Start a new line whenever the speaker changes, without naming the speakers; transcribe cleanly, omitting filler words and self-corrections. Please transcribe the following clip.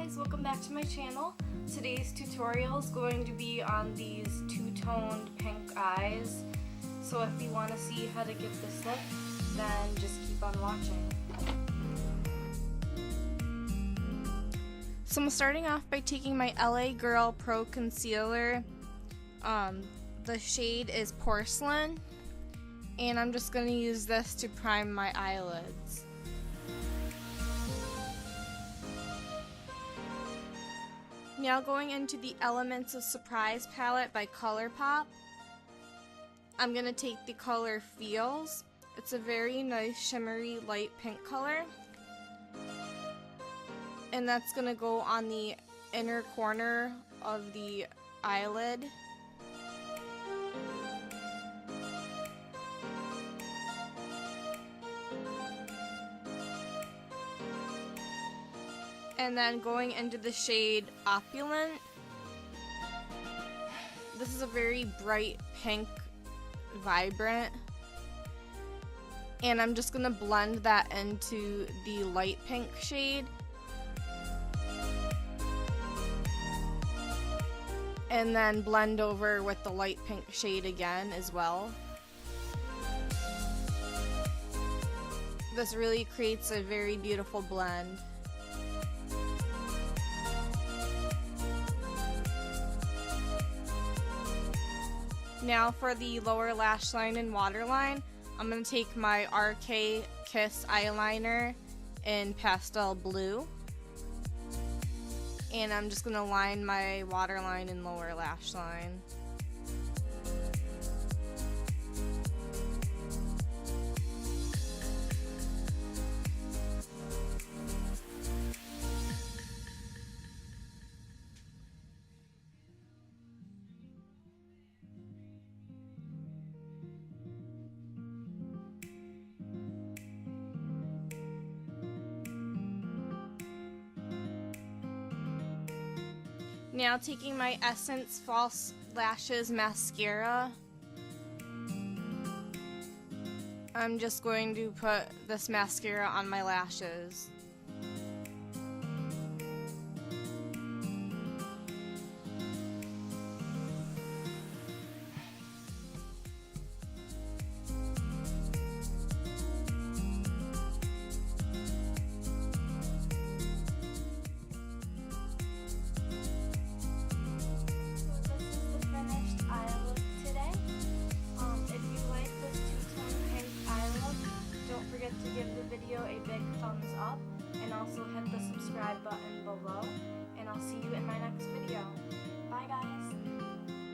guys, welcome back to my channel. Today's tutorial is going to be on these two-toned pink eyes. So if you want to see how to get this look, then just keep on watching. So I'm starting off by taking my LA Girl Pro Concealer. The shade is Porcelain, and I'm just going to use this to prime my eyelids. Now going into the Elements of Surprise palette by Colourpop, I'm going to take the color Feels. It's a very nice shimmery light pink color. And that's going to go on the inner corner of the eyelid. And then going into the shade Opulent. This is a very bright pink, vibrant. And I'm just going to blend that into the light pink shade. And then blend over with the light pink shade again as well. This really creates a very beautiful blend. Now for the lower lash line and waterline, I'm going to take my RK Kiss eyeliner in pastel blue. And I'm just going to line my waterline and lower lash line. Now taking my Essence False Lashes Mascara, I'm just going to put this mascara on my lashes. To give the video a big thumbs up and also hit the subscribe button below.